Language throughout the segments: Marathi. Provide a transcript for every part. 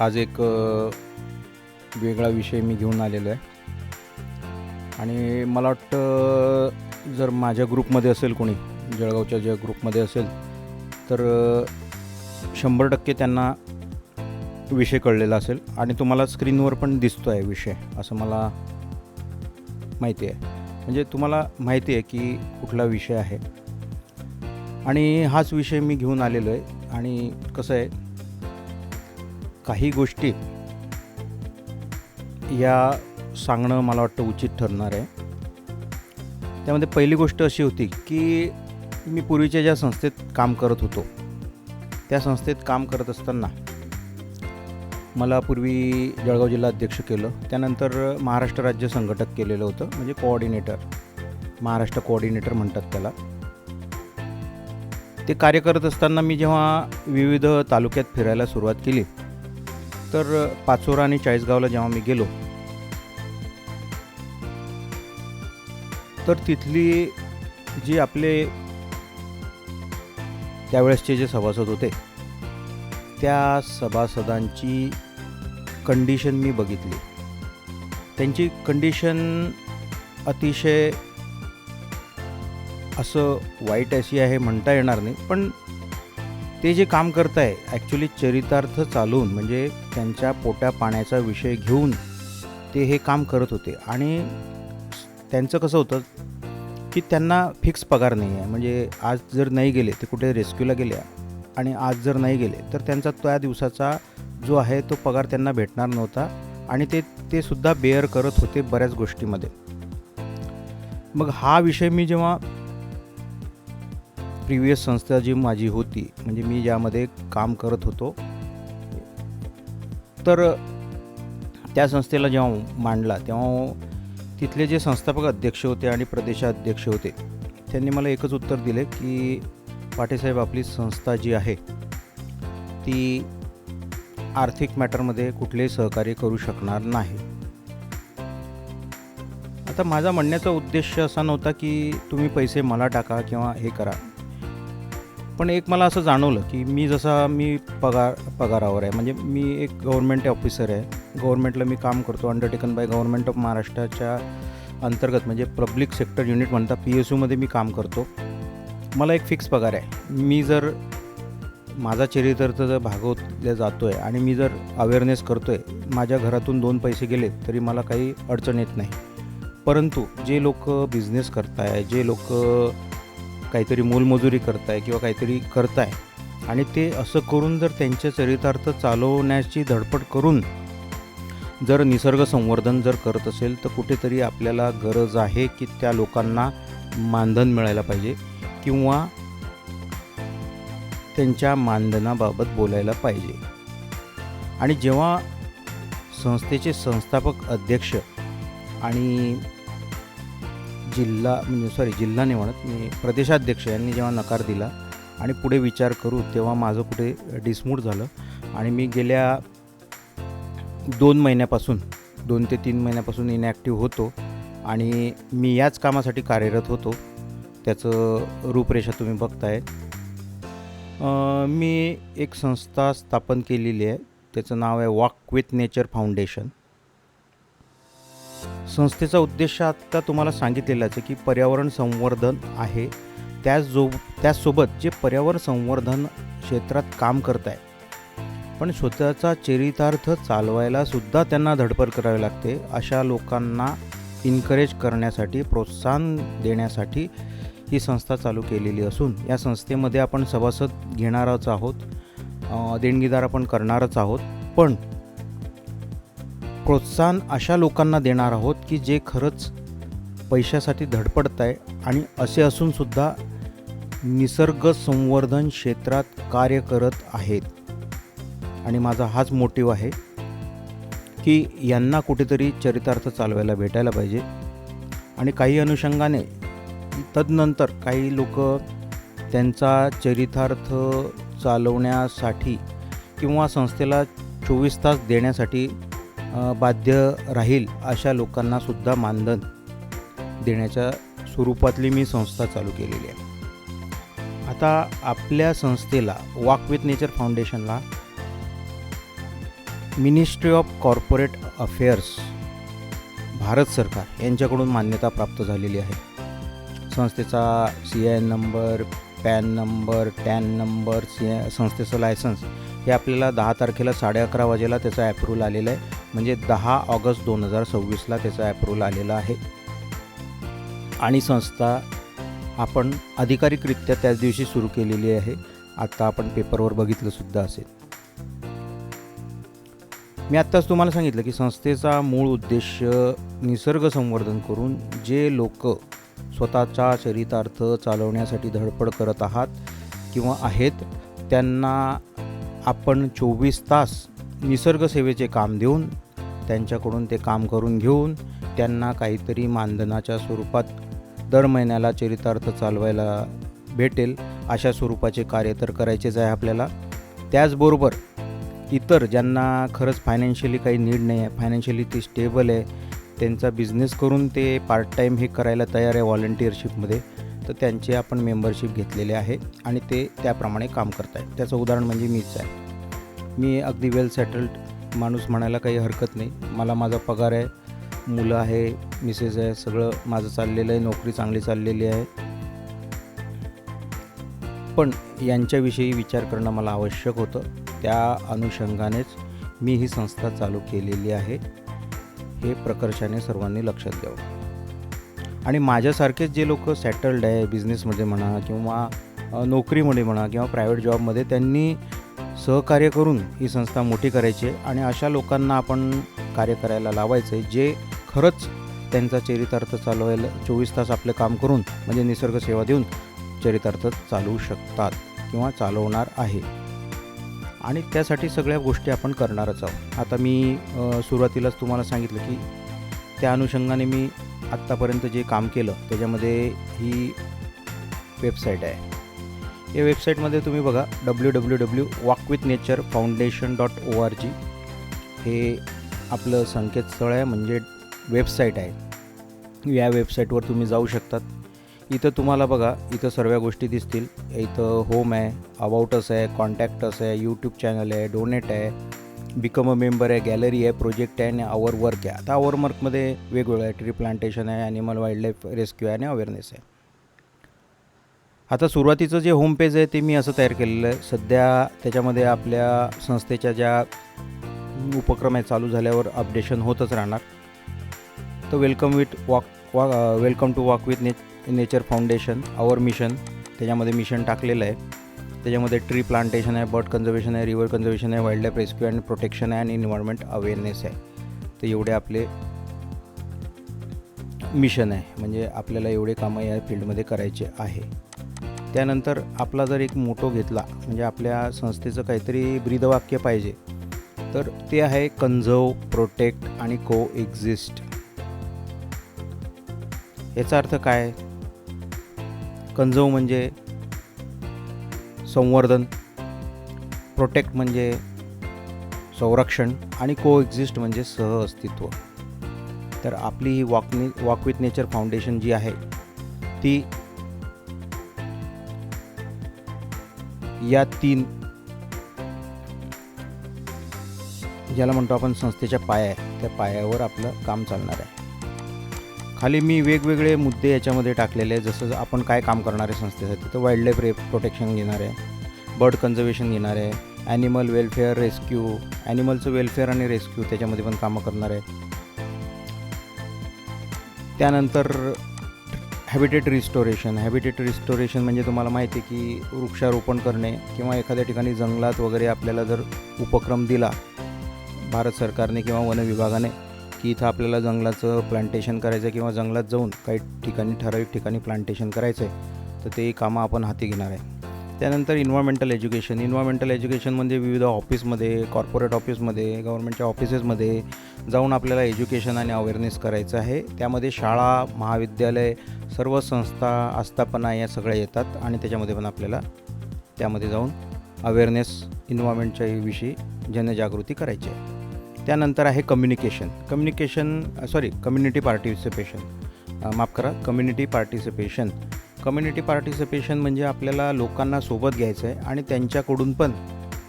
आज एक वेगळा विषय मी घेऊन आलेलो आहे आणि मला वाटतं जर माझ्या ग्रुपमध्ये असेल कोणी जळगावच्या ज्या ग्रुपमध्ये असेल तर 100% त्यांना विषय कळलेला असेल आणि तुम्हाला स्क्रीनवर पण दिसतो आहे विषय, असं मला माहिती आहे. म्हणजे तुम्हाला माहिती आहे की कुठला विषय आहे आणि हाच विषय मी घेऊन आलेलो आहे. आणि कसं आहे, काही गोष्टी या सांगणं मला वाटतं उचित ठरणार आहे. त्यामध्ये पहिली गोष्ट अशी होती की मी पूर्वीच्या ज्या संस्थेत काम करत होतो त्या संस्थेत काम करत असताना मला पूर्वी जळगाव जिल्हा अध्यक्ष केलं, त्यानंतर महाराष्ट्र राज्य संघटक केलेलं होतं, म्हणजे कोऑर्डिनेटर, महाराष्ट्र कोऑर्डिनेटर म्हणतात त्याला. ते कार्य करत असताना मी जेव्हा विविध तालुक्यात फिरायला सुरुवात केली तर पाचोरा आणि चाळीसगावला जेव्हा मी गेलो तर तिथली जी आपले त्यावेळेसचे जे सभासद होते त्या सभासदांची कंडिशन मी बघितली. त्यांची कंडिशन अतिशय असं वाईट अशी आहे म्हणता येणार नाही, पण ते जे काम करत आहे ॲक्च्युली चरितार्थ चालवून, म्हणजे त्यांच्या पोटा पाण्याचा विषय घेऊन ते हे काम करत होते. आणि त्यांचं कसं होतं की त्यांना फिक्स पगार नाही आहे. म्हणजे आज जर नाही गेले ते कुठे रेस्क्यूला गेले आणि आज जर नाही गेले तर त्यांचा त्या दिवसाचा जो आहे तो पगार त्यांना भेटणार नव्हता आणि ते सुद्धा बेअर करत होते बऱ्याच गोष्टीमध्ये. मग हा विषय मी जेव्हा प्रिव्हियस संस्था जी माझी होती, म्हणजे मी ज्यामध्ये काम करत होतो, तर त्या संस्थेला जेव्हा मांडला तेव्हा तिथले जे संस्थापक अध्यक्ष होते आणि प्रदेशाध्यक्ष होते त्यांनी मला एकच उत्तर दिले की पाटेसाहेब, आपली संस्था जी आहे ती आर्थिक मॅटरमध्ये कुठलेही सहकार्य करू शकणार नाही. आता माझा म्हणण्याचा उद्देश असा नव्हता की तुम्ही पैसे मला टाका किंवा हे करा, पण एक मला असं जाणवलं की मी पगारावर आहे, म्हणजे मी एक गव्हर्नमेंट ऑफिसर आहे, गव्हर्नमेंटला मी काम करतो, अंडरटेकन बाय गव्हर्नमेंट ऑफ महाराष्ट्राच्या अंतर्गत, म्हणजे पब्लिक सेक्टर युनिट म्हणता PSUमध्ये मी काम करतो. मला एक फिक्स पगार आहे. मी जर माझा चरितार्थ जर भागवल्या जातो आहे आणि मी जर अवेअरनेस करतो आहे, माझ्या घरातून 2 पैसे गेले तरी मला काही अडचण येत नाही. परंतु जे लोक बिझनेस करताय, जे लोक काहीतरी मोलमजुरी करताय किंवा काहीतरी करताय आणि ते असं करून जर त्यांचे चरितार्थ चालवण्याची धडपड करून जर निसर्ग संवर्धन जर करत असेल तर कुठेतरी आपल्याला गरज आहे की त्या लोकांना मानधन मिळायला पाहिजे किंवा त्यांच्या मानधनाबाबत बोलायला पाहिजे. आणि जेव्हा संस्थेचे संस्थापक अध्यक्ष आणि जिल्हा नाही म्हणत मी, प्रदेशाध्यक्ष यांनी जेव्हा नकार दिला आणि पुढे विचार करू, तेव्हा माझं कुठे डिसमूड झालं आणि मी गेल्या 2 ते 3 महिन्यापासून इनॅक्टिव्ह होतो आणि मी याच कामासाठी कार्यरत होतो. त्याचं रूपरेषा तुम्ही बघताय. मी एक संस्था स्थापन केलेली आहे, त्याचं नाव आहे वॉक विथ नेचर फाउंडेशन. संस्थेचा उद्देश आता तुम्हाला सांगितलेलाच आहे की पर्यावरण संवर्धन आहे. त्याचसोबत जे पर्यावरण संवर्धन क्षेत्रात काम करत आहे पण स्वतःचा चरितार्थ चालवायला सुद्धा त्यांना धडपड करावी लागते, अशा लोकांना इन्करेज करण्यासाठी, प्रोत्साहन देण्यासाठी ही संस्था चालू केलेली असून या संस्थेमध्ये आपण सभासद घेणारच आहोत, देणगीदार आपण करणारच आहोत, पण प्रोत्साहन अशा लोकांना देणार आहोत की जे खरंच पैशासाठी धडपडत आहे आणि असे असूनसुद्धा निसर्ग संवर्धन क्षेत्रात कार्य करत आहेत. आणि माझा हाच मोटिव्ह आहे की यांना कुठेतरी चरितार्थ चालवायला भेटायला पाहिजे. आणि काही अनुषंगाने तदनंतर काही लोक त्यांचा चरितार्थ चालवण्यासाठी किंवा संस्थेला 24 तास देण्यासाठी बाध्य राहील अशा लोकांनासुद्धा मानधन देण्याच्या स्वरूपातली मी संस्था चालू केलेली आहे. आता आपल्या संस्थेला वॉक विथ नेचर फाउंडेशनला ministry of corporate affairs, Bharat सरकार यांच्याकडून मान्यता प्राप्त झालेली आहे. संस्थेचा CIN number, PAN number, TAN number, संस्थेचं लायसन्स हे आपल्याला 10 तारखेला 11:30 वाजेला त्याचा ॲप्रूव्हल आलेला आहे. म्हणजे 10 ऑगस्ट 2026ला त्याचा ॲप्रूव्हल आलेला आहे. आणि संस्था आपण अधिकारिकरित्या त्याच दिवशी सुरू केलेली आहे. आत्ता आपण पेपरवर बघितलंसुद्धा असेल. मी आत्ताच तुम्हाला सांगितलं की संस्थेचा मूळ उद्देश निसर्ग संवर्धन करून जे लोक स्वतःच्या चरितार्थ चालवण्यासाठी धडपड करत आहात किंवा आहेत त्यांना आपण 24 तास निसर्ग सेवेचे काम देऊन त्यांच्याकडून ते काम करून घेऊन त्यांना काहीतरी मानधनाच्या स्वरूपात दर महिन्याला चरितार्थ चालवायला भेटेल अशा स्वरूपाचे कार्य तर करायचेच आहे आपल्याला. त्याचबरोबर इतर ज्यांना खरंच फायनान्शियली काही नीड नाही आहे, फायनान्शियली ती स्टेबल आहे, त्यांचा बिझनेस करून ते पार्ट टाईम हे करायला तयार आहे व्हॉलंटिअरशिपमध्ये, तर त्यांचे आपण मेंबरशिप घेतलेले आहे आणि ते त्याप्रमाणे काम करत आहेत. त्याचं उदाहरण म्हणजे मीच आहे. मी अगदी वेल सेटल्ड माणूस म्हणायला काही हरकत नाही. मला माझा पगार आहे, मुलं आहे, मिसेस आहे, सगळं माझं चाललेलं आहे, नोकरी चांगली चाललेली आहे. पण यांच्याविषयी विचार करणं मला आवश्यक होतं. त्या अनुषंगानेच मी ही संस्था चालू केलेली आहे. हे प्रकर्षाने सर्वांनी लक्षात द्यावं. आणि माझ्यासारखेच जे लोक सेटल्ड आहे बिझनेसमध्ये म्हणा किंवा नोकरीमध्ये म्हणा किंवा प्रायव्हेट जॉबमध्ये, त्यांनी सहकार्य करून ही संस्था मोठी करायची आहे. आणि अशा लोकांना आपण कार्य करायला लावायचं आहे जे खरंच त्यांचा चरितार्थ चालवायला 24 तास आपलं काम करून म्हणजे निसर्ग सेवा देऊन चरितार्थ चालवू शकतात किंवा चालवणार आहे. आणि त्यासाठी सगळ्या गोष्टी आपण करणारच आहोत. आता मी सुरुवातीलाच तुम्हाला सांगितलं की त्या अनुषंगाने मी आत्तापर्यंत जे काम केलं त्याच्यामध्ये ही वेबसाईट आहे. या वेबसाईटमध्ये तुम्ही बघा www.walkwithnaturefoundation.org हे आपलं संकेतस्थळ आहे, म्हणजे वेबसाईट आहे. या वेबसाईटवर तुम्ही जाऊ शकतात. इथं तुम्हाला बघा इथं सर्व गोष्टी दिसतील. इथं होम आहे, अबाउट अस आहे, कॉन्टॅक्ट अस आहे, यूट्यूब चॅनल आहे, डोनेट आहे, बिकम अ मेंबर आहे, गॅलरी आहे, प्रोजेक्ट आहे आणि आवर वर्क आहे. आता आवर वर्कमध्ये वेगवेगळं आहे, ट्री प्लांटेशन आहे, ॲनिमल वाईल्ड लाईफ रेस्क्यू आहे आणि अवेअरनेस आहे. आता सुरुवातीचं जे होम पेज आहे ते मी असं तयार केलेलं आहे. सध्या त्याच्यामध्ये आपल्या संस्थेच्या ज्या उपक्रम आहे चालू झाल्यावर अपडेशन होतच राहणार. तर welcome to Walk with Nature Foundation our mission, त्याच्यामध्ये मिशन टाकलेलं आहे. त्याच्यामध्ये ट्री प्लांटेशन आहे, बर्ड कन्झर्वेशन आहे, रिव्हर कन्झर्वेशन आहे, wildlife rescue and protection आहे आणि एन्व्हायरमेंट अवेअरनेस आहे. तर एवढे आपले मिशन आहे, म्हणजे आपल्याला एवढे कामं या फील्डमध्ये करायचे आहे. त्यानंतर आपला जर एक मोटो घेतला म्हणजे आपल्या संस्थेचं काहीतरी ब्रीदवाक्य पाहिजे, तर ते आहे कन्झर्व, प्रोटेक्ट आणि को एक्झिस्ट. याचा अर्थ काय? कन्झर्व म्हणजे संवर्धन, प्रोटेक्ट म्हणजे संरक्षण आणि को एक्झिस्ट म्हणजे सहअस्तित्व. तर आपली ही वॉक विथ नेचर फाउंडेशन जी आहे ती या 3 ज्याला म्हणतो आपण संस्थेच्या पाया आहे, त्या पायावर आपलं काम चालणार आहे. खाली मी वेगवेगळे मुद्दे याच्यामध्ये टाकलेले आहे. जसं आपण काय काम करणार आहे संस्थेसाठी, तर वाईल्ड लाईफ प्रोटेक्शन घेणार आहे, बर्ड कन्झर्वेशन घेणार आहे, ॲनिमल वेलफेअर रेस्क्यू, ॲनिमलचं वेलफेअर आणि रेस्क्यू त्याच्यामध्ये पण कामं करणार आहे. त्यानंतर हॅबिटेट रिस्टोरेशन म्हणजे तुम्हाला माहिती आहे की वृक्षारोपण करणे किंवा एखाद्या ठिकाणी जंगलात वगैरे आपल्याला जर उपक्रम दिला भारत सरकारने किंवा वन विभागाने की इथं आपल्याला जंगलाचं प्लांटेशन करायचं किंवा जंगलात जाऊन काही ठिकाणी ठराविक ठिकाणी प्लांटेशन करायचं आहे, तर ते कामं आपण हाती घेणार आहे. त्यानंतर इन्व्हायरमेंटल एज्युकेशन म्हणजे विविध ऑफिसमध्ये, कॉर्पोरेट ऑफिसमध्ये, गव्हर्नमेंटच्या ऑफिसेसमध्ये जाऊन आपल्याला एज्युकेशन आणि अवेअरनेस करायचं आहे. त्यामध्ये शाळा, महाविद्यालय, सर्व संस्था, आस्थापना या सगळ्या येतात आणि त्याच्यामध्ये पण आपल्याला त्यामध्ये जाऊन अवेअरनेस इन्व्हायरमेंटच्या विषयी जनजागृती करायची आहे. त्यानंतर आहे कम्युनिटी पार्टिसिपेशन म्हणजे आपल्याला लोकांना सोबत घ्यायचं आहे आणि त्यांच्याकडून पण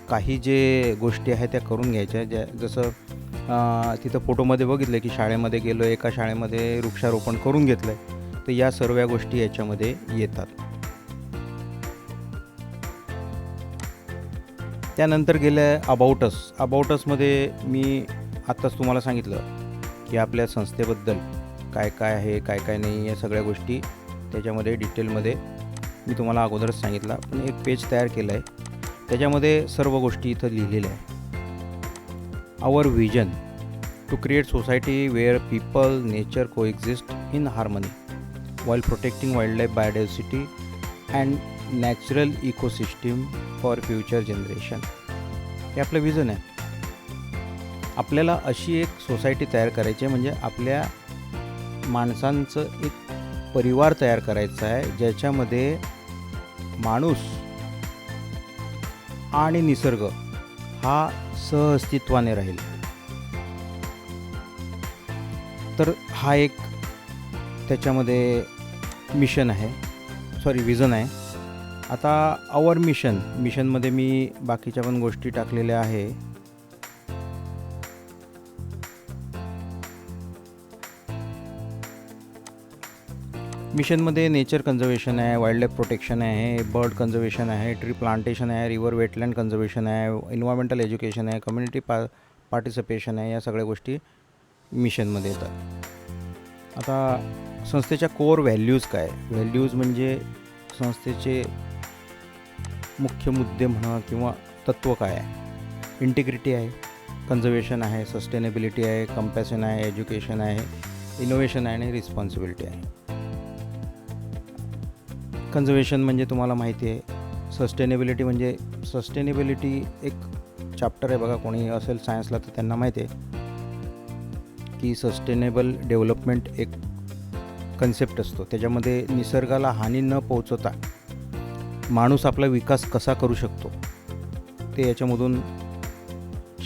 काही जे गोष्टी आहेत त्या करून घ्यायच्या, ज्या जसं तिथं फोटोमध्ये बघितलं की शाळेमध्ये गेलो, एका शाळेमध्ये वृक्षारोपण करून घेतलं आहे, तर या सर्व गोष्टी याच्यामध्ये येतात. त्यानंतर गेलं अबाउट असमध्ये मी आत्ताच तुम्हाला सांगितलं की आपल्या संस्थेबद्दल काय काय आहे, काय काय नाही, या सगळ्या गोष्टी त्याच्यामध्ये डिटेलमध्ये मी तुम्हाला अगोदरच सांगितलं. पण एक पेज तयार केलं आहे, त्याच्यामध्ये सर्व गोष्टी इथं लिहिलेल्या आहे. Our vision to create society where people nature coexist in harmony while protecting wildlife biodiversity and natural ecosystem for future generation. हे आपलं विजन आहे. आपल्याला अशी एक सोसायटी तयार करायची आहे, म्हणजे आपल्या माणसांचं एक परिवार तयार करायचा आहे, ज्याच्यामध्ये माणूस आणि निसर्ग हा सहअस्तित्वाने राहील. तर हा एक त्याच्यामध्ये विजन आहे. आता आवर मिशनमध्ये मी बाकीच्या पण गोष्टी टाकलेल्या आहे. मिशनमध्ये नेचर कन्झर्वेशन आहे, वाईल्डलाईफ प्रोटेक्शन आहे, बर्ड कन्झर्वेशन आहे, ट्री प्लांटेशन आहे, रिव्हर वेटलँड कन्झर्वेशन आहे, एन्व्हायरमेंटल एज्युकेशन आहे, कम्युनिटी पार्टिसिपेशन आहे, या सगळ्या गोष्टी मिशनमध्ये येतात. आता संस्थेच्या कोर व्हॅल्यूज काय? व्हॅल्यूज म्हणजे संस्थेचे मुख्य मुद्दे म्हणा किंवा तत्त्व काय आहे? इंटिग्रिटी आहे, कन्झर्वेशन आहे, सस्टेनेबिलिटी आहे, कंपॅशन आहे, एज्युकेशन आहे, इनोव्हेशन आहे आणि रिस्पॉन्सिबिलिटी आहे. कन्झर्वेशन म्हणजे तुम्हाला माहिती आहे. सस्टेनेबिलिटी एक चॅप्टर आहे बघा, कोणी असेल सायन्सला तर त्यांना माहिती आहे की सस्टेनेबल डेव्हलपमेंट एक कन्सेप्ट असतो. त्याच्यामध्ये निसर्गाला हानी न पोहोचवता माणूस आपला विकास कसा करू शकतो ते याच्यामधून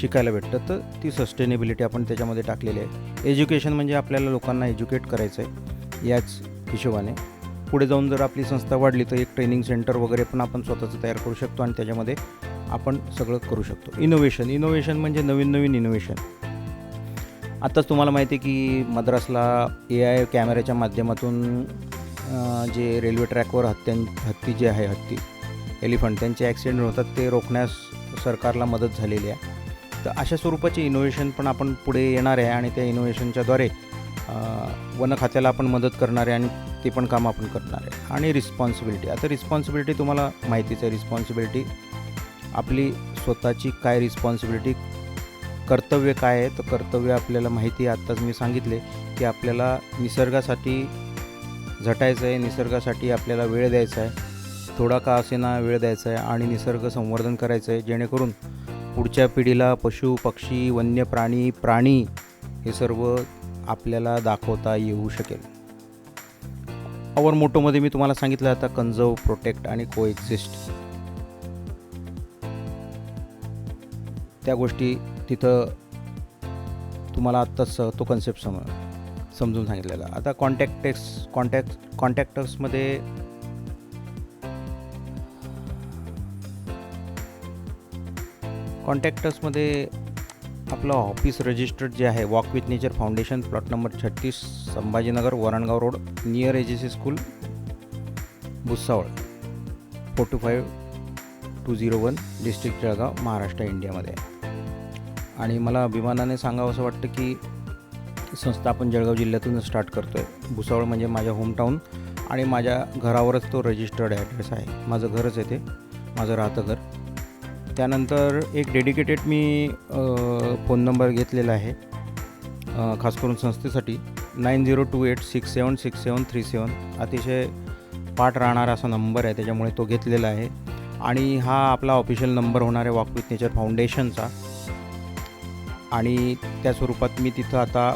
शिकायला भेटतं. तर ती सस्टेनेबिलिटी आपण त्याच्यामध्ये टाकलेली आहे. एज्युकेशन म्हणजे आपल्याला लोकांना एज्युकेट करायचं आहे. याच हिशोबाने पुढे जाऊन जर आपली संस्था वाढली तर एक ट्रेनिंग सेंटर वगैरे पण आपण स्वतःचं तयार करू शकतो आणि त्याच्यामध्ये आपण सगळं करू शकतो. इनोव्हेशन म्हणजे नवीन इनोव्हेशन. आत्ताच तुम्हाला माहिती आहे की मद्रासला AI कॅमेऱ्याच्या माध्यमातून जे रेल्वे ट्रॅकवर हत्ती जे आहे, एलिफंट, त्यांचे ॲक्सिडेंट होतात ते रोखण्यास सरकारला मदत झालेली आहे. तर अशा स्वरूपाचे इनोव्हेशन पण आपण पुढे येणार आहे आणि त्या इनोव्हेशनच्याद्वारे वन खात्याला आपण मदत करणार आहे आणि ते पण काम आपण करणार आहे. आणि रिस्पॉन्सिबिलिटी. आता रिस्पॉन्सिबिलिटी तुम्हाला माहितीच आहे. रिस्पॉन्सिबिलिटी आपली स्वतःची काय रिस्पॉन्सिबिलिटी, कर्तव्य काय आहे? तर कर्तव्य आपल्याला माहिती आहे, आत्ताच मी सांगितले की आपल्याला निसर्गासाठी झटायचं आहे, निसर्गासाठी आपल्याला वेळ द्यायचा आहे, थोडा का असेना वेळ द्यायचा आहे आणि निसर्ग संवर्धन करायचं आहे, जेणेकरून पुढच्या पिढीला पशु पक्षी वन्य प्राणी हे सर्व आपल्याला दाखवता येऊ शकेल. आवर मोटोमध्ये मी तुम्हाला सांगितलं आता कन्झर्व, प्रोटेक्ट आणि कोएक्झिस्ट, त्या गोष्टी तिथं तुम्हाला आत्ताच तो कन्सेप्ट समजून सांगितलेला. आता कॉन्टॅक्टर्समध्ये आपलं ऑफिस रजिस्टर्ड जे आहे, walk with Nature foundation, plot number 36, Sambhajinagar, Varangaon road, near AGC school, Bhusawal, 42501, district Jalgaon, Maharashtra, इंडियामध्ये आहे. आणि मला अभिमानाने सांगावं असं वाटतं की संस्था आपण जळगाव जिल्ह्यातूनच स्टार्ट करतो आहे. भुसावळ म्हणजे माझ्या होमटाऊन आणि माझ्या घरावरच तो रजिस्टर्ड ॲड्रेस आहे. माझं घरच आहे ते, माझं राहतं घर. त्यानंतर एक डेडिकेटेड मी फोन नंबर घेतलेला आहे खास करून संस्थेसाठी, 9028676737. अतिशय पाठ राहणारा असा नंबर आहे, त्याच्यामुळे तो घेतलेला आहे. आणि हा आपला ऑफिशियल नंबर होणार आहे वॉक विथ नेचर फाउंडेशनचा. आणि त्या स्वरूपात मी तिथं आता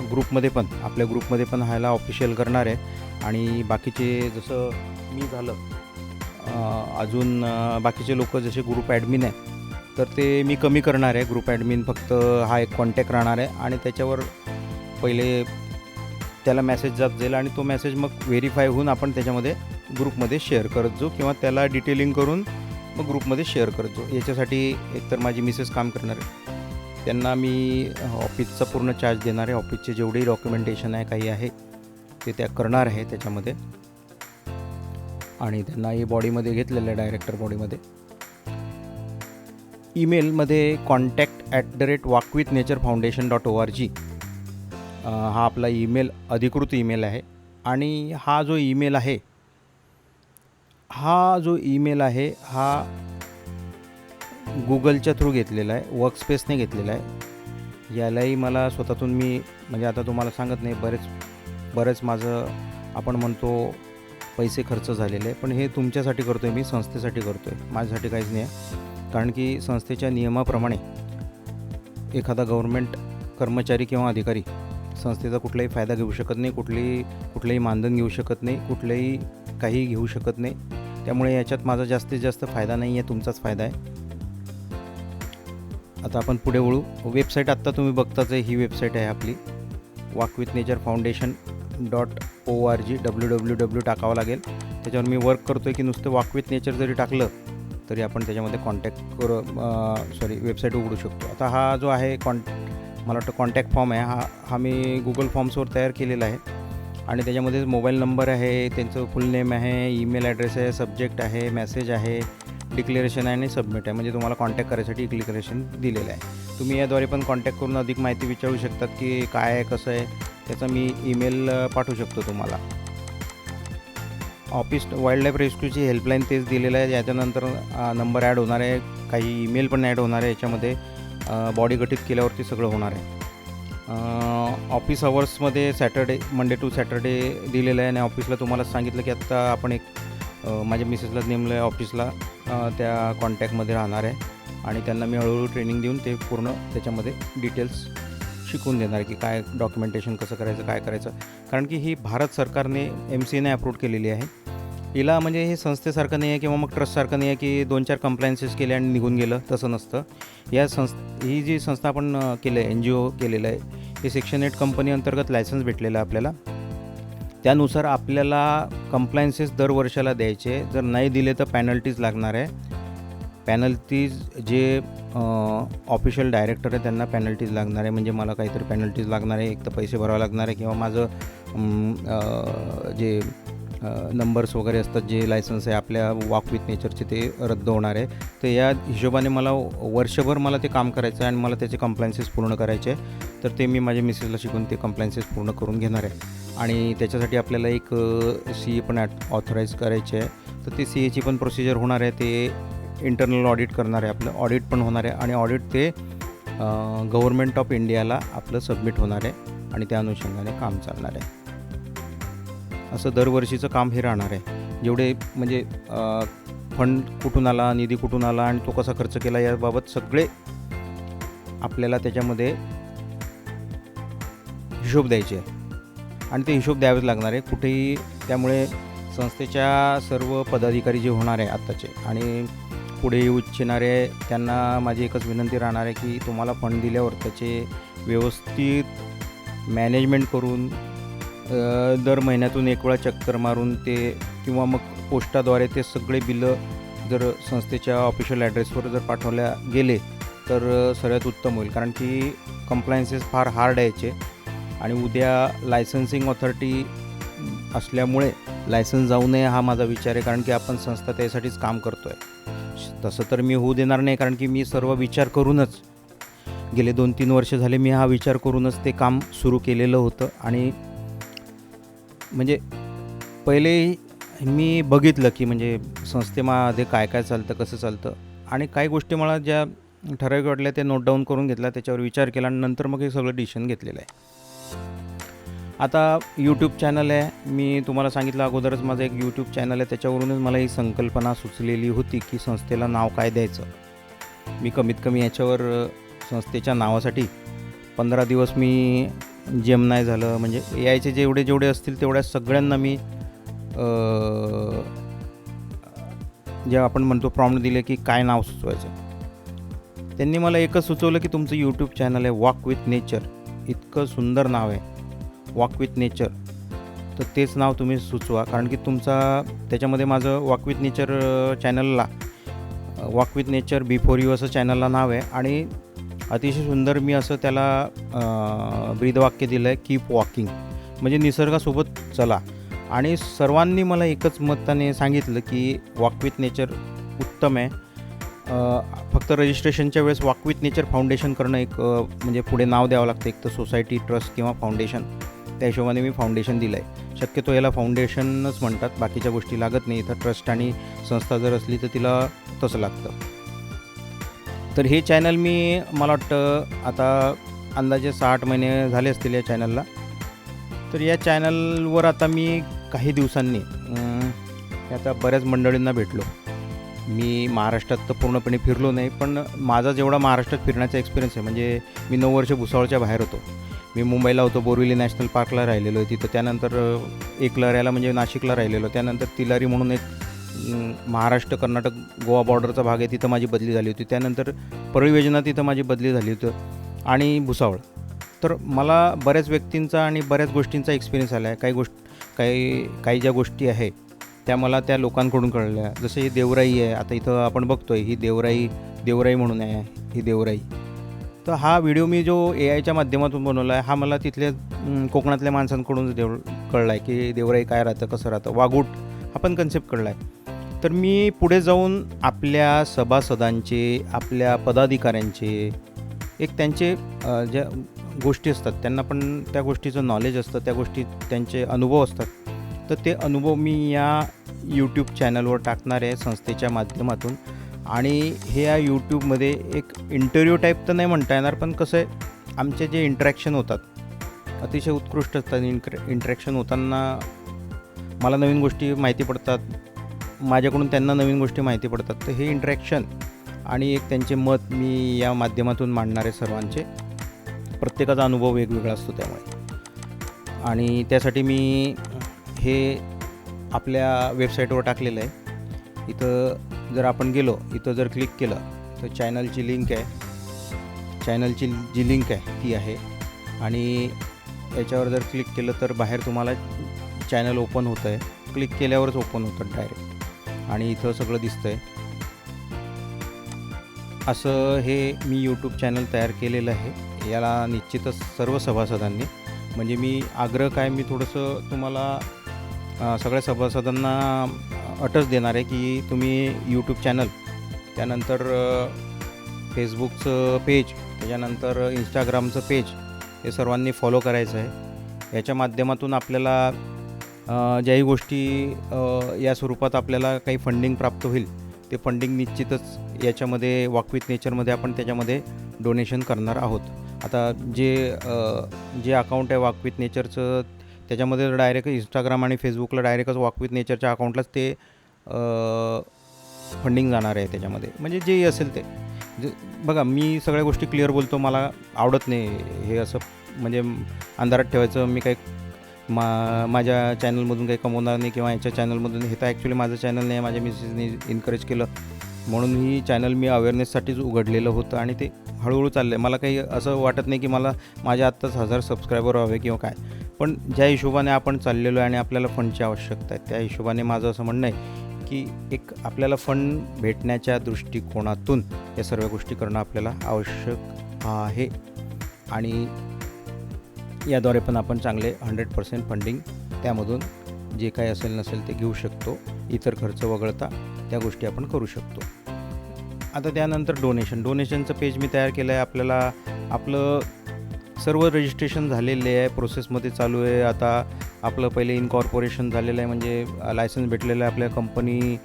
आपल्या ग्रुपमध्ये पण ह्याला ऑफिशियल करणार आहे. आणि बाकीचे जसं मी झालं, अजून बाकीचे लोक जसे ग्रुप ॲडमिन आहे तर ते मी कमी करणार आहे. ग्रुप ॲडमिन फक्त हा एक कॉन्टॅक्ट राहणार आहे आणि त्याच्यावर पहिले त्याला मेसेज जात जाईल आणि तो मेसेज मग व्हेरीफाय होऊन आपण त्याच्यामध्ये ग्रुपमध्ये शेअर करत जाऊ किंवा त्याला डिटेलिंग करून मग ग्रुपमध्ये शेअर करतो. याच्यासाठी एकतर माझी मिसेस काम करणार आहे, त्यांना मी ऑफिसचा पूर्ण चार्ज देणार आहे. ऑफिसचे जेवढेही डॉक्युमेंटेशन आहे काही आहे ते त्या करणार आहे त्याच्यामध्ये, आणि त्यांना हे बॉडीमध्ये घेतलेलं आहे, डायरेक्टर बॉडीमध्ये. ईमेलमध्ये contact@walkwithnaturfoundation.org हा आपला ईमेल अधिकृत ईमेल आहे. आणि हा जो ईमेल आहे हा गुगलच्या थ्रू घेतलेला आहे, वर्कस्पेसने घेतलेला आहे. यालाही मला स्वतःतून मी म्हणजे आता तुम्हाला सांगत नाही, बरेच माझं आपण म्हणतो पैसे खर्च झालेले आहे, पण हे तुमच्यासाठी करतो आहे, मी संस्थेसाठी करतो आहे, माझ्यासाठी काहीच नाही आहे. कारण की संस्थेच्या नियमाप्रमाणे एखादा गव्हर्मेंट कर्मचारी किंवा अधिकारी संस्थेचा कुठलाही फायदा घेऊ शकत नाही, कुठलंही मानधन घेऊ शकत नाही, कुठलंही काही घेऊ शकत नाही. त्यामुळे याच्यात माझा जास्तीत जास्त फायदा नाही आहे, तुमचाच फायदा आहे. आता आपण पुढे वळू. वेबसाईट आत्ता तुम्ही बघताच आहे, ही वेबसाईट आहे आपली walkwithnaturfoundation.org. www टाकावं लागेल. त्याच्यावर मी वर्क करतो आहे की नुसतं वॉक विथ नेचर जरी टाकलं तरी आपण त्याच्यामध्ये वेबसाईट उघडू शकतो. आता हा जो आहे मला वाटतं कॉन्टॅक्ट फॉर्म आहे, हा मी गुगल फॉर्म्सवर तयार केलेला आहे. आणि त्याच्यामध्ये मोबाईल नंबर आहे, त्यांचं फुल नेम आहे, ईमेल ॲड्रेस आहे, सब्जेक्ट आहे, मेसेज आहे, डिक्लेरेशन आहे आणि सबमिट आहे. म्हणजे तुम्हाला कॉन्टॅक्ट करायसाठी डिक्लेरेशन दिलेलं आहे. तुम्ही याद्वारे पण कॉन्टॅक्ट करून अधिक माहिती विचारू शकतात की काय आहे, कसं आहे, त्याचा मी ईमेल पाठवू शकतो तुम्हाला. ऑफिस वाईल्ड लाईफ रेस्क्यूची हेल्पलाईन तेच दिलेलं आहे. याच्यानंतर नंबर ॲड होणार आहे, काही ईमेल पण ॲड होणार आहे याच्यामध्ये. बॉडी गठीत केल्यावरती सगळं होणार आहे. ऑफिस अवर्समध्ये मंडे टू सॅटर्डे दिलेलं आहे. आणि ऑफिसला तुम्हाला सांगितलं की आत्ता आपण माझ्या मिसेसला नेमलं आहे ऑफिसला, त्या कॉन्टॅक्टमध्ये राहणार आहे. आणि त्यांना मी हळूहळू ट्रेनिंग देऊन ते पूर्ण त्याच्यामध्ये डिटेल्स शिकवून देणार की काय डॉक्युमेंटेशन कसं करायचं, काय करायचं. कारण की ही भारत सरकारने MCAने अप्रूव्ह केलेली आहे. हिला म्हणजे हे संस्थेसारखं नाही आहे किंवा मग ट्रस्टसारखं नाही आहे की 2-4 कंप्लायन्सेस केले आणि निघून गेलं, तसं नसतं. ही जी संस्था आपण केलं आहे, NGO केलेलं आहे, हे सेक्शन 8 कंपनी अंतर्गत लायसन्स भेटलेलं आहे आपल्याला. त्यानुसार आपल्याला कंप्लायन्सेस दर वर्षाला द्यायचे. जर नाही दिले तर पॅनल्टीज लागणार आहे. पॅनल्टीज जे ऑफिशियल डायरेक्टर आहे त्यांना पॅनल्टीज लागणार आहे. म्हणजे मला काहीतरी पॅनल्टीज लागणार आहे, एक तर पैसे भरावे लागणार आहे किंवा माझं जे नंबर्स वगैरे असतात, जे लायसन्स आहे आपल्या वॉक विथ नेचरचे, ते रद्द होणार आहे. तर या हिशोबाने मला वर्षभर मला ते काम करायचं आहे आणि मला त्याचे कंप्लायन्सेस पूर्ण करायचे आहे. तर ते मी माझ्या मिसेसला शिकून ते कंप्लायन्सेस पूर्ण करून घेणार आहे. आणि त्याच्यासाठी आपल्याला एक CA पण ऑथराईज करायचे आहे. तर ते CAची पण प्रोसिजर होणार आहे. ते इंटरनल ऑडिट करणार आहे, आपलं ऑडिट पण होणार आहे. आणि ऑडिट ते गव्हर्मेंट ऑफ इंडियाला आपलं सबमिट होणार आहे आणि त्या अनुषंगाने काम चालणार आहे. असं दरवर्षीचं काम हे राहणार आहे. जेवढे म्हणजे फंड कुठून आला, निधी कुठून आला आणि तो कसा खर्च केला, याबाबत सगळे आपल्याला त्याच्यामध्ये हिशोब द्यायचे आहे आणि ते हिशोब द्यावेच लागणार आहे कुठेही. त्यामुळे संस्थेच्या सर्व पदाधिकारी जे होणार आहे आत्ताचे आणि पुढे उच्चणारे, त्यांना माझी एकच विनंती राहणार आहे की तुम्हाला फंड दिल्यावर त्याचे व्यवस्थित मॅनेजमेंट करून दर महिन्यातून एक वेळा चक्कर मारून ते किंवा मग पोस्टाद्वारे ते सगळे बिलं जर संस्थेच्या ऑफिशियल ॲड्रेसवर जर पाठवल्या गेले तर सर्वात उत्तम होईल. कारण की कंप्लायन्सेस फार हार्ड यायचे आणि उद्या लायसन्सिंग ऑथॉरिटी असल्यामुळे लायसन्स जाऊ नये हा माझा विचार आहे. कारण की आपण संस्था त्यासाठीच काम करतो आहे. तसं तर मी होऊ देणार नाही, कारण की मी सर्व विचार करूनच गेले 2-3 वर्ष झाले मी हा विचार करूनच ते काम सुरू केलेलं होतं. आणि म्हणजे पहिले मी बघितलं की म्हणजे संस्थेमध्ये काय काय चालतं, कसं चालतं, आणि काही गोष्टी मला ज्या ठराविक वाटल्या ते नोट डाऊन करून घेतल्या, त्याच्यावर विचार केला आणि नंतर मग हे सगळं डिसिजन घेतलेलं आहे. आता यूट्यूब चॅनल आहे, मी तुम्हाला सांगितलं अगोदरच माझं एक यूट्यूब चॅनल आहे. त्याच्यावरूनच मला ही संकल्पना सुचलेली होती की संस्थेला नाव काय द्यायचं. मी कमीत कमी याच्यावर संस्थेच्या नावासाठी 15 दिवस मी जेमनाय झालं, म्हणजे यायचे जेवढे असतील तेवढ्या सगळ्यांना मी जे आपण म्हणतो प्रॉम्प्ट दिले की काय नाव सुचवायचं. त्यांनी मला एकच सुचवलं की तुमचं यूट्यूब चॅनल आहे वॉक विथ नेचर, इतकं सुंदर नाव आहे वॉक विथ नेचर, तर तेच नाव तुम्ही सुचवा. कारण की तुमचा त्याच्यामध्ये माझं वॉक विथ नेचर चॅनलला walk with nature before you असं चॅनलला नाव आहे आणि अतिशय सुंदर मी असं त्याला ब्रीदवाक्य दिलं आहे, कीप वॉकिंग, म्हणजे निसर्गासोबत चला. आणि सर्वांनी मला एकच मताने सांगितलं की वॉक विथ नेचर उत्तम आहे. फक्त रजिस्ट्रेशनच्या वेळेस वॉक विथ नेचर फाउंडेशन करणं एक म्हणजे पुढे नाव द्यावं लागतं, एक तर सोसायटी, ट्रस्ट किंवा फाउंडेशन. त्या हिशोबाने मी फाउंडेशन दिलं आहे. शक्यतो याला फाउंडेशनच म्हणतात, बाकीच्या गोष्टी लागत नाही. इथं ट्रस्ट आणि संस्था जर असली तर तिला तसं लागतं. तर हे चॅनल मला वाटतं आता अंदाजे 6-8 महिने झाले असतील या चॅनलला. तर या चॅनलवर आता मी काही दिवसांनी आता बऱ्याच मंडळींना भेटलो. मी महाराष्ट्रात तर पूर्णपणे फिरलो नाही, पण माझा जेवढा महाराष्ट्रात फिरण्याचा एक्सपिरियन्स आहे, म्हणजे मी 9 वर्ष भुसावळच्या बाहेर होतो. मी मुंबईला होतो, बोरिवली नॅशनल पार्कला राहिलेलो आहे तिथं. त्यानंतर एकलऱ्याला म्हणजे नाशिकला राहिलेलो. त्यानंतर तिलारी म्हणून एक महाराष्ट्र कर्नाटक गोवा बॉर्डरचा भाग आहे, तिथं माझी बदली झाली होती. त्यानंतर परळी वैजनाथ तिथं माझी बदली झाली होती आणि भुसावळ. तर मला बऱ्याच व्यक्तींचा आणि बऱ्याच गोष्टींचा एक्सपिरियन्स आला आहे. काही ज्या गोष्टी आहे त्या मला त्या लोकांकडून कळल्या. जसं ही देवराई आहे, आता इथं आपण बघतो आहे, ही देवराई म्हणून आहे ही देवराई. तर हा व्हिडिओ मी जो AI च्या माध्यमातून बनवला आहे, हा मला तिथल्या कोकणातल्या माणसांकडून कळला आहे की देवराई काय राहतं, कसं राहतं. वाघूट हा पण कन्सेप्ट कळला आहे. तर मी पुढे जाऊन आपल्या सभासदांचे, आपल्या पदाधिकाऱ्यांचे एक त्यांचे ज्या गोष्टी असतात त्यांना पण त्या गोष्टीचं नॉलेज असतं, त्या गोष्टी त्यांचे अनुभव असतात. तर ते अनुभव मी या यूट्यूब चॅनलवर टाकणार आहे संस्थेच्या माध्यमातून. आणि हे या यूट्यूबमध्ये एक इंटरव्ह्यू टाईप तर नाही म्हणता येणार, पण कसं आहे, आमचे जे इंटरॅक्शन होतात अतिशय उत्कृष्ट असतात. इंटरॅक्शन होताना मला नवीन गोष्टी माहिती पडतात, माझ्याकडून त्यांना नवीन गोष्टी माहिती पडतात. तर हे इंटरॅक्शन आणि एक त्यांचे मत मी या माध्यमातून मांडणार आहे सर्वांचे. प्रत्येकाचा अनुभव वेगवेगळा असतो त्यामुळे. आणि त्यासाठी मी हे आपल्या वेबसाईटवर टाकलेलं आहे. इथं जर आपण गेलो, इथं जर क्लिक केलं तर चॅनलची लिंक आहे. चॅनलची जी लिंक आहे ती आहे. आणि याच्यावर जर क्लिक केलं तर बाहेर तुम्हाला चॅनल ओपन होतं आहे. क्लिक केल्यावरच ओपन होतं डायरेक्ट आणि इथं सगळं दिसतं आहे. असं हे मी यूट्यूब चॅनल तयार केलेलं आहे. याला निश्चितच सर्व सभासदांनी, म्हणजे मी थोडंसं तुम्हाला सगळ्या सभासदांना अटच देणार आहे की तुम्ही यूट्यूब चॅनल, त्यानंतर फेसबुकचं पेज, त्याच्यानंतर इंस्टाग्रामचं पेज हे सर्वांनी फॉलो करायचं आहे. याच्या माध्यमातून आपल्याला ज्याही गोष्टी या स्वरूपात आपल्याला काही फंडिंग प्राप्त होईल, ते फंडिंग निश्चितच याच्यामध्ये वॉक विथ नेचरमध्ये आपण त्याच्यामध्ये डोनेशन करणार आहोत. आता जे अकाउंट आहे वॉक विथ नेचरचं, त्याच्यामध्ये डायरेक्ट इंस्टाग्राम आणि फेसबुकला डायरेक्टच वॉक विथ नेचरच्या अकाउंटलाच ते फंडिंग जाणार आहे त्याच्यामध्ये. म्हणजे जेही असेल ते बघा, मी सगळ्या गोष्टी क्लिअर बोलतो. मला आवडत नाही हे असं म्हणजे अंधारात ठेवायचं. मी काही माझ्या चॅनलमधून काही कमवणार नाही किंवा याच्या चॅनलमधून. हे तर ॲक्च्युली माझं चॅनल नाही, माझ्या मिसेसने एन्करेज केलं म्हणून ही चॅनल मी अवेअरनेससाठीच उघडलेलं होतं आणि ते हळूहळू चाललं आहे. मला काही असं वाटत नाही की माझ्या आत्ताच 1000 सबस्क्रायबर व्हावे किंवा काय. पण ज्या हिशोबाने आपण चाललेलो आहे आणि आपल्याला फंडची आवश्यकता आहे, त्या हिशोबाने माझं असं म्हणणं आहे की एक आपल्याला फंड भेटण्याच्या दृष्टिकोनातून या सर्व गोष्टी करणं आपल्याला आवश्यक आहे. आणि याद्वारे पण आपण चांगले 100% फंडिंग त्यामधून जे काही असेल नसेल ते घेऊ शकतो. इतर खर्च वगळता त्या गोष्टी आपण करू शकतो. आता त्यानंतर डोनेशनचं पेज मी तयार केलं आहे. आपल्याला आपलं सर्व रजिस्ट्रेशन झालेले आहे, प्रोसेसमध्ये चालू आहे. आता आपलं पहिले इनकॉर्पोरेशन झालेलं आहे, म्हणजे लायसन्स भेटलेलं आहे आपल्या कंपनी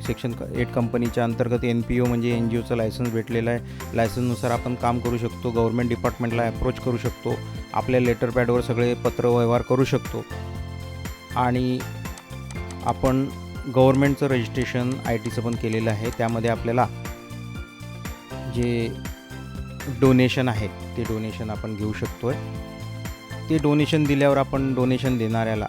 सेक्शन 8 कंपनीच्या अंतर्गत. NPO म्हणजे NGOचं लायसन्स भेटलेलं आहे. लायसन्सनुसार आपण काम करू शकतो, गव्हर्मेंट डिपार्टमेंटला अप्रोच करू शकतो, आपल्या लेटर पॅडवर सगळे पत्रव्यवहार करू शकतो. आणि आपण गव्हर्मेंटचं रजिस्ट्रेशन ITचं पण केलेलं आहे. त्यामध्ये आपल्याला जे डोनेशन आहे ते डोनेशन आपण घेऊ शकतो आहे. ते डोनेशन दिल्यावर आपण डोनेशन देणाऱ्याला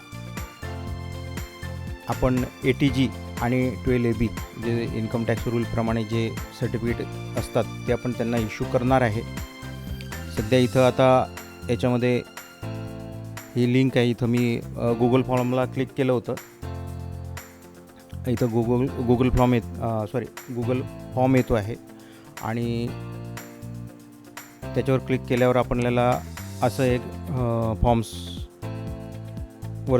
आपण ATG आणि 12AB जे इन्कम टॅक्स रूलप्रमाणे जे सर्टिफिकेट असतात ते आपण त्यांना इश्यू करणार आहे. सध्या इथं आता याच्यामध्ये ही लिंक आहे. इथं मी गुगल फॉर्मला क्लिक केलं होतं. इथं गुगल फॉर्म येतो आहे आणि त्याच्यावर क्लिक केल्यावर आपल्याला असं एक फॉर्म्सवर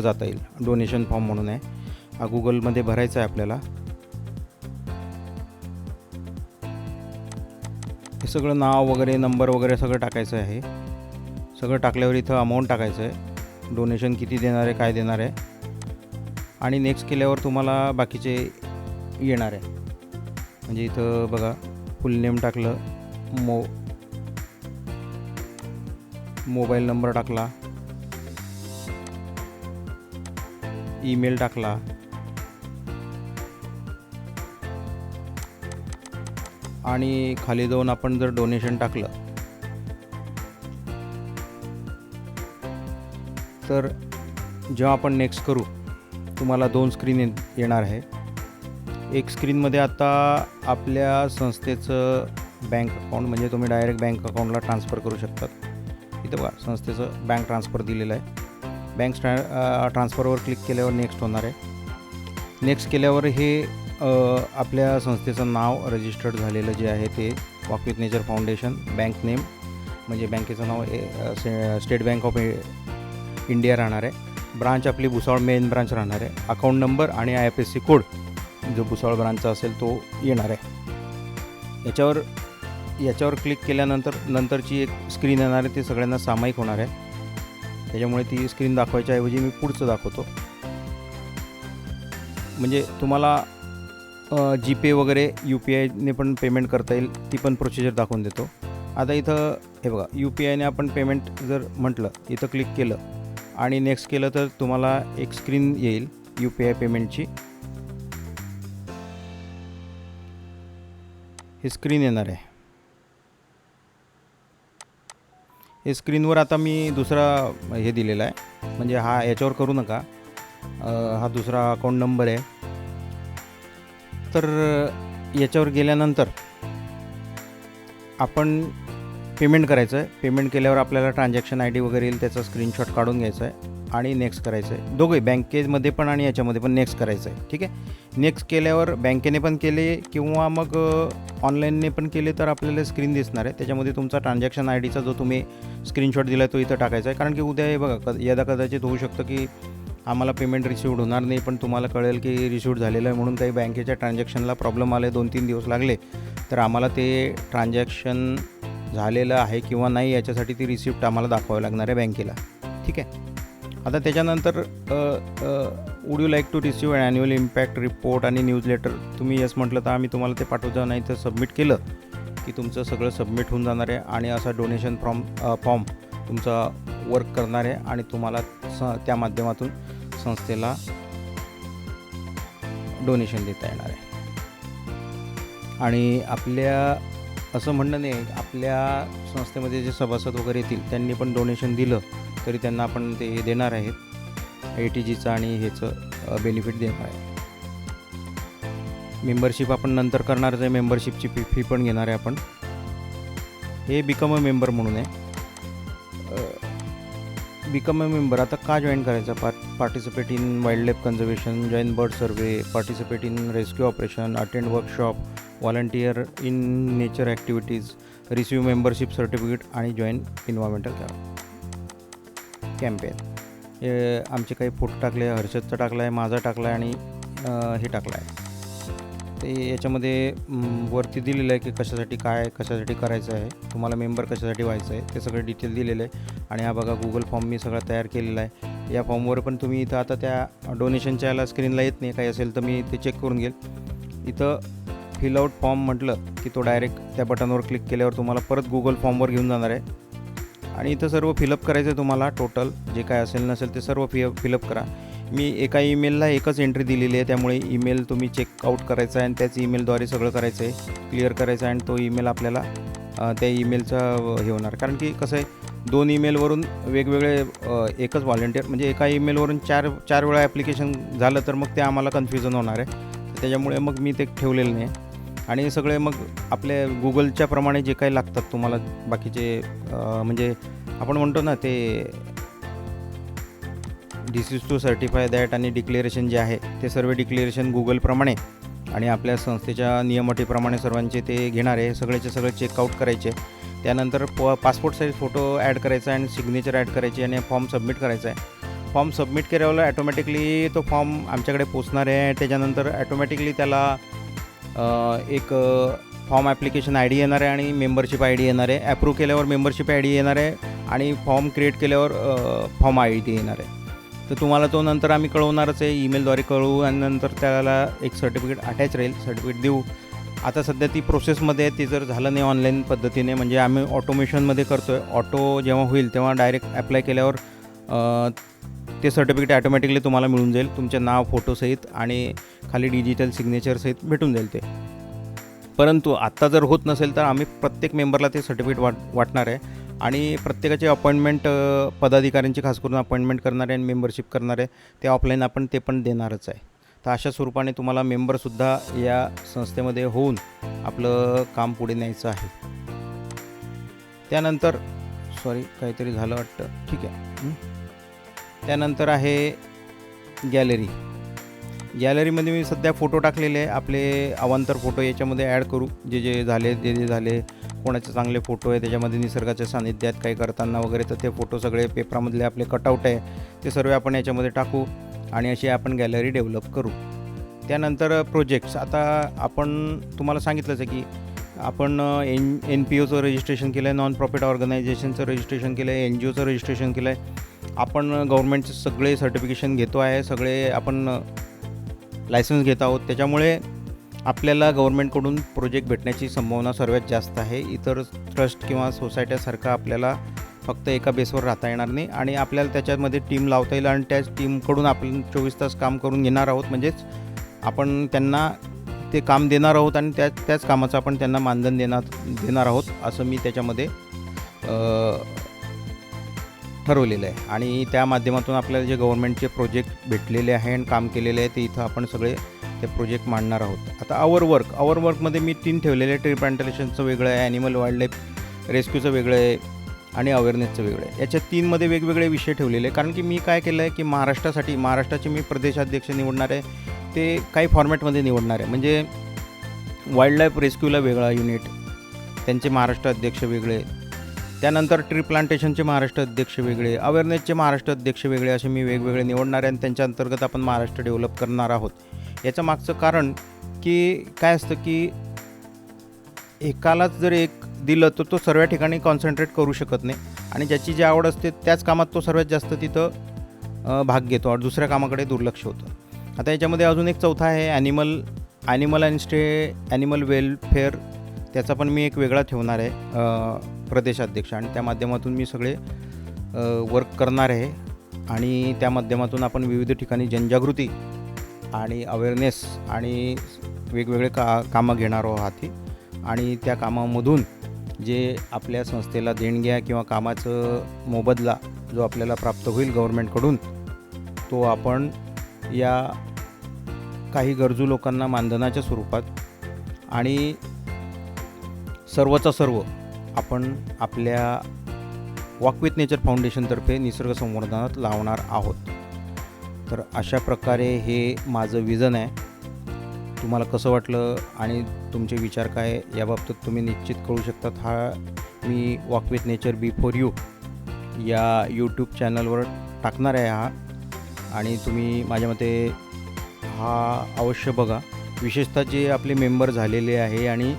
जाता येईल. डोनेशन फॉर्म म्हणून आहे, हा गुगलमध्ये भरायचा आहे आपल्याला. हे सगळं नाव वगैरे नंबर वगैरे सगळं टाकायचं आहे. सगळं टाकल्यावर इथं अमाऊंट टाकायचं आहे, डोनेशन किती देणार आहे, काय देणार आहे, आणि नेक्स्ट केल्यावर तुम्हाला बाकीचे येणार आहे. म्हणजे इथं बघा फुल नेम टाकलं, मोबाईल नंबर टाकला, ईमेल टाकला, आणि खाली जाऊन आपण जर डोनेशन टाकलं तर जेव्हा आपण नेक्स्ट करू तुम्हाला 2 स्क्रीन येणार आहे. एक स्क्रीनमध्ये आता आपल्या संस्थेचं बँक अकाउंट, म्हणजे तुम्ही डायरेक्ट बँक अकाउंटला ट्रान्सफर करू शकतात. इथं बघा संस्थेचं बँक ट्रान्सफर दिलेलं आहे. बँक ट्रान्सफरवर क्लिक केल्यावर नेक्स्ट होणार आहे. नेक्स्ट केल्यावर हे आपल्या संस्थेचं नाव रजिस्टर्ड झालेलं जे आहे ते walk with Nature foundation, bank name म्हणजे बँकेचं नाव स्टेट बँक ऑफ इंडिया राहणार आहे. ब्रांच आपली भुसावळ मेन ब्रांच राहणार आहे. अकाउंट नंबर आणि IFSC कोड जो भुसावळ ब्रांचचा असेल तो येणार आहे. याच्यावर क्लिक केल्यानंतर नंतरची एक स्क्रीन येणार आहे, ती सगळ्यांना सामायिक होणार आहे. त्याच्यामुळे ती स्क्रीन दाखवायच्या ऐवजी मी पुढचं दाखवतो. म्हणजे तुम्हाला GPay वगैरे UPIने पण पेमेंट करता येईल, ती पण प्रोसिजर दाखवून देतो. आता इथं हे बघा UPIने आपण पेमेंट जर म्हटलं, इथं क्लिक केलं आणि नेक्स्ट केलं तर तुम्हाला एक स्क्रीन येईल UPI पेमेंटची. ही स्क्रीन येणार आहे. हे स्क्रीनवर आता मी दुसरा हे दिलेला आहे, म्हणजे हा याच्यावर करू नका, हा दुसरा अकाउंट नंबर आहे. तर याच्यावर गेल्यानंतर आपण पेमेंट करायचं आहे. पेमेंट केल्यावर आपल्याला ट्रान्झॅक्शन ID वगैरे येईल, त्याचा स्क्रीनशॉट काढून घ्यायचा आहे आणि नेक्स्ट करायचं आहे. दोघे बँकेमध्ये पण आणि याच्यामध्ये पण नेक्स्ट करायचं आहे. ठीक आहे. नेक्स्ट केल्यावर बँकेने पण केले किंवा मग ऑनलाईनने पण केले तर आपल्याला स्क्रीन दिसणार आहे. त्याच्यामध्ये तुमचा ट्रान्झॅक्शन IDचा जो तुम्ही स्क्रीनशॉट दिला आहे तो इथं टाकायचा आहे. कारण की उद्या हे बघा यदा कदाचित होऊ शकतं की आम्हाला पेमेंट रिसिव्ड होणार नाही, पण तुम्हाला कळेल की रिसिव्ड झालेलं आहे म्हणून काही बँकेच्या ट्रान्झॅक्शनला प्रॉब्लेम आले, 2-3 दिवस लागले, तर आम्हाला ते ट्रान्झॅक्शन झालेलं आहे किंवा नाही याच्यासाठी ती रिसिप्ट आम्हाला दाखवावी लागणार आहे बँकेला. ठीक आहे. आता त्याच्यानंतर would you like to receive annual impact report आणि न्यूजलेटर, तुम्ही येस म्हटलं तर आम्ही तुम्हाला ते पाठवतो, नाही तर सबमिट केलं की तुमचं सगळं सबमिट होऊन जाणार आहे आणि असा डोनेशन फॉर्म तुमचा वर्क करणार आहे आणि तुम्हाला त्या माध्यमातून संस्थेला डोनेशन देता येणार आहे. आणि आपल्या असं म्हणणं नाही, आपल्या संस्थेमध्ये जे सभासद वगैरे येतील त्यांनी पण डोनेशन दिलं तरी त्यांना आपण ते देणार आहेत, ATGचं आणि ह्याचं बेनिफिट देणार आहे. मेंबरशिप आपण नंतर करणारच आहे, मेंबरशिपची फी पण घेणार आहे आपण. हे बिकम अ मेंबर म्हणून आहे. बिकम अ मेंबर आता का जॉईन करायचं? Participate in wild life conservation, join bird survey, participate in rescue operation, attend workshop, volunteer in nature activities, receive membership certificate आणि जॉईन इन्व्हायरमेंटल कॅम्पेन. हे आमचे काही फोटो टाकले, हर्षदचा टाकला आहे, माझा टाकला आहे आणि हे टाकला आहे. ते याच्यामध्ये वरती दिलेलं आहे की कशासाठी करायचं आहे, तुम्हाला मेंबर कशासाठी व्हायचं आहे, ते सगळं डिटेल दिलेलं आहे. आणि हा बघा गुगल फॉर्म मी सगळा तयार केलेला आहे. या फॉर्मवर पण तुम्ही इथं आता त्या डोनेशनच्या याला स्क्रीनला येत नाही, काही असेल तर मी ते चेक करून घेईल. इथं फिल आउट फॉर्म म्हटलं की तो डायरेक्ट त्या बटनवर क्लिक केल्यावर तुम्हाला परत गुगल फॉर्मवर घेऊन जाणार आहे आणि इथं सर्व फिलअप करायचं आहे तुम्हाला. टोटल जे काय असेल नसेल ते सर्व फिलअप करा. मी एका ईमेलला एकच एंट्री दिलेली आहे, त्यामुळे ईमेल तुम्ही चेकआउट करायचा आहे आणि त्याच ईमेलद्वारे सगळं करायचं आहे, क्लिअर करायचं आहे आणि तो ईमेल आपल्याला त्या ईमेलचा हे होणार. कारण की कसं आहे, 2 ईमेलवरून वेगवेगळे एकच व्हॉलंटियर म्हणजे एका ईमेलवरून चार वेळा ॲप्लिकेशन झालं तर मग ते आम्हाला कन्फ्युजन होणार आहे. त्याच्यामुळे मग मी ते ठेवलेलं नाही. आणि हे सगळे मग आपल्या गुगलच्या प्रमाणे जे काही लागतात तुम्हाला बाकीचे म्हणजे आपण म्हणतो ना ते डिसीज टू सर्टिफाय दॅट आणि डिक्लेरेशन जे आहे ते सर्व डिक्लेरेशन गुगलप्रमाणे आणि आपल्या संस्थेच्या नियमअटीप्रमाणे सर्वांचे ते घेणार आहे. सगळेचे सगळे चेकआउट करायचे. त्यानंतर पासपोर्ट साईज फोटो ॲड करायचा आणि सिग्नेचर ॲड करायची आणि फॉर्म सबमिट करायचा आहे. फॉर्म सबमिट केल्यावर ॲटोमॅटिकली तो फॉर्म आमच्याकडे पोचणार आहे. त्याच्यानंतर ॲटोमॅटिकली त्याला एक फॉर्म ॲप्लिकेशन आय डी येणार आहे आणि मेंबरशिप आय डी येणार आहे. ॲप्रूव्ह केल्यावर मेंबरशिप आय डी येणार आहे आणि फॉर्म क्रिएट केल्यावर फॉर्म आय डी येणार आहे. तर तुम्हाला तो नंतर आम्ही कळवणारच आहे, ईमेलद्वारे कळवू आणि नंतर त्याला एक सर्टिफिकेट अटॅच राहील, सर्टिफिकेट देऊ. आता सध्या ती प्रोसेसमध्ये आहे. ते जर झालं नाही ऑनलाईन पद्धतीने, म्हणजे आम्ही ऑटोमेशनमध्ये करतो आहे. ऑटो जेव्हा होईल तेव्हा डायरेक्ट ॲप्लाय केल्यावर ते सर्टिफिकेट ॲटोमॅटिकली तुम्हाला मिळून जाईल, तुमचे नाव फोटोसहित आणि खाली डिजिटल सिग्नेचरसहित भेटून जाईल ते. परंतु आत्ता जर होत नसेल तर आम्ही प्रत्येक मेंबरला ते सर्टिफिकेट वाटणार आहे आणि प्रत्येकाची अपॉइंटमेंट पदाधिकाऱ्यांची खास करून अपॉइंटमेंट करणारे आणि मेंबरशिप करणारे ते ऑफलाईन आपण ते पण देणारच आहे. तर अशा स्वरूपाने तुम्हाला मेंबरसुद्धा या संस्थेमध्ये होऊन आपलं काम पुढे न्यायचं आहे. त्यानंतर काहीतरी झालं वाटतं, ठीक आहे. त्यानंतर आहे गॅलरी. गॅलरीमध्ये मी सध्या फोटो टाकलेले आहे, आपले अवांतर फोटो याच्यामध्ये ॲड करू. जे झाले कोणाचे चांगले फोटो आहे त्याच्यामध्ये निसर्गाच्या सानिध्यात काही करताना वगैरे, तर ते फोटो सगळे पेपरामधले आपले कटआउट आहे ते सर्व आपण याच्यामध्ये टाकू आणि अशी आपण गॅलरी डेव्हलप करू. त्यानंतर प्रोजेक्ट्स. आता आपण तुम्हाला सांगितलंच आहे की आपण NPOचं रजिस्ट्रेशन केलं आहे, नॉन प्रॉफिट ऑर्गनायझेशनचं रजिस्ट्रेशन केलं आहे, NGOचं रजिस्ट्रेशन केलं आहे. आपण गव्हर्नमेंटचे सगळे सर्टिफिकेशन घेतो आहे, सगळे आपण लायसन्स घेत आहोत. त्याच्यामुळे आपल्याला गव्हर्नमेंटकडून प्रोजेक्ट भेटण्याची संभावना सर्वात जास्त आहे. इतर ट्रस्ट किंवा सोसायट्यासारखं आपल्याला फक्त एका बेसवर राहता येणार नाही आणि आपल्याला त्याच्यामध्ये टीम लावता येईल आणि त्याच टीमकडून आपण 24 तास काम करून घेणार आहोत. म्हणजेच आपण त्यांना ते काम देणार आहोत आणि त्याच कामाचं आपण त्यांना मानधन देणार आहोत, असं मी त्याच्यामध्ये ठरवलेलं आहे. आणि त्या माध्यमातून आपल्याला जे गव्हर्नमेंटचे प्रोजेक्ट भेटलेले आहे आणि काम केलेले आहे ते इथं आपण सगळे ते प्रोजेक्ट मांडणार आहोत. आता आवर वर्कमध्ये मी 3 ठेवलेले आहे. ट्री प्लांटेशनचं वेगळं आहे, ॲनिमल वाईल्डलाईफ रेस्क्यूचं वेगळं आहे आणि अवेअरनेसचं वेगळं आहे. याच्या 3मध्ये वेगवेगळे विषय ठेवलेले आहे. कारण की मी काय केलं आहे की महाराष्ट्राचे मी प्रदेशाध्यक्ष निवडणार आहे. ते काही फॉर्मॅटमध्ये निवडणार आहे. म्हणजे वाईल्डलाईफ रेस्क्यूला वेगळा युनिट, त्यांचे महाराष्ट्र अध्यक्ष वेगळे, त्यानंतर ट्री प्लांटेशनचे महाराष्ट्र अध्यक्ष वेगळे, अवेअरनेसचे महाराष्ट्र अध्यक्ष वेगळे, असे मी वेगवेगळे निवडणार आहे आणि त्यांच्या अंतर्गत आपण महाराष्ट्र डेव्हलप करणार आहोत. याचं मागचं कारण की काय असतं की एकालाच जर एक दिलं तर तो सर्व ठिकाणी कॉन्सन्ट्रेट करू शकत नाही आणि ज्याची जी आवड असते त्याच कामात तो सर्वात जास्त तिथं भाग घेतो आणि दुसऱ्या कामाकडे दुर्लक्ष होतं. आता याच्यामध्ये अजून एक चौथा आहे ॲनिमल वेलफेअर. त्याचा पण मी एक वेगळा ठेवणार आहे प्रदेशाध्यक्ष आणि त्या माध्यमातून मी सगळे वर्क करणार आहे आणि त्या माध्यमातून आपण विविध ठिकाणी जनजागृती आणि अवेअरनेस आणि वेगवेगळे कामं घेणार आहोत हाती आणि त्या कामामधून जे आपल्या संस्थेला देणग्या किंवा कामाचं मोबदला जो आपल्याला प्राप्त होईल गव्हर्नमेंटकडून, तो आपण या काही गरजू लोकांना मानधनाच्या स्वरूपात आणि सर्वचा सर्व आपण आपल्या वॉक विथ नेचर फाउंडेशनतर्फे निसर्ग संवर्धनात लावणार आहोत. तर अशा प्रकारे हे माझं विजन आहे. तुम्हाला कसं वाटलं आणि तुमचे विचार काय याबाबतीत तुम्ही निश्चित कळू शकतात. हा मी walk with nature before you या यूट्यूब चॅनलवर टाकणार आहे आणि तुम्ही माझ्या मते हा अवश्य बघा. विशेषतः जे आपले मेंबर झालेले आहे आणि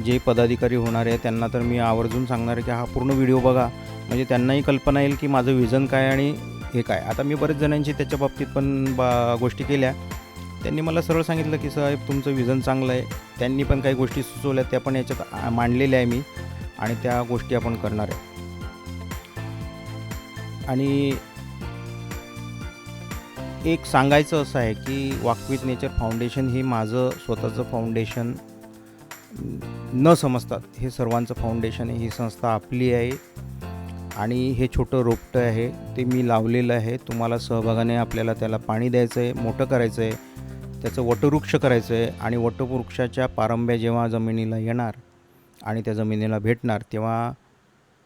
जे पदाधिकारी होणार आहे त्यांना तर मी आवर्जून सांगणार आहे की हा पूर्ण व्हिडिओ बघा, म्हणजे त्यांनाही कल्पना येईल की माझं विजन काय आणि हे काय. आता मी बरेच जणांची त्याच्या बाबतीत पण गोष्टी केल्या. त्यांनी मला सरळ सांगितलं की साहेब तुमचं विजन चांगलं आहे. त्यांनी पण काही गोष्टी सुचवल्या, त्या पण याच्यात मांडलेल्या आहे मी आणि त्या गोष्टी आपण करणार आहे. आणि एक सांगायचं असं आहे की वॉक विथ नेचर फाउंडेशन हे माझं स्वतःचं फाउंडेशन न समजतात, हे सर्वांचं फाउंडेशन आहे. ही संस्था आपली आहे आणि हे छोटं रोपटं आहे ते मी लावलेलं आहे. तुम्हाला सहभागाने आपल्याला त्याला पाणी द्यायचं आहे, मोठं करायचं आहे, त्याचं वटवृक्ष करायचं आहे आणि वटवृक्षाच्या पारंब्या जेव्हा जमिनीला येणार आणि त्या जमिनीला भेटणार तेव्हा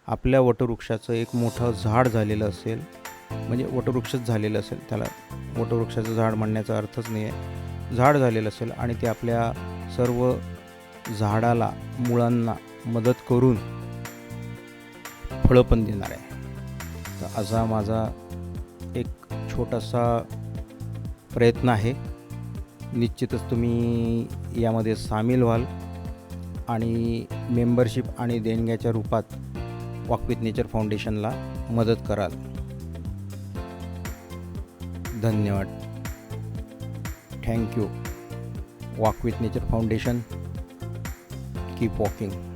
आपल्या वटवृक्षाचं एक मोठं झाड झालेलं असेल, म्हणजे वटवृक्षच झालेलं असेल, त्याला वटवृक्षाचं झाड म्हणण्याचा अर्थच नाही आहे. झाड झालेलं असेल आणि ते आपल्या सर्व झाडाला मुळांना मदत करून फळं पण देणार आहे. तर असा माझा एक छोटासा प्रयत्न आहे. निश्चितच तुम्ही यामध्ये सामील व्हाल आणि मेंबरशिप आणि देणग्याच्या रूपात वॉक विथ नेचर फाउंडेशनला मदत कराल. धन्यवाद. Thank you. Walk with Nature foundation. Keep walking.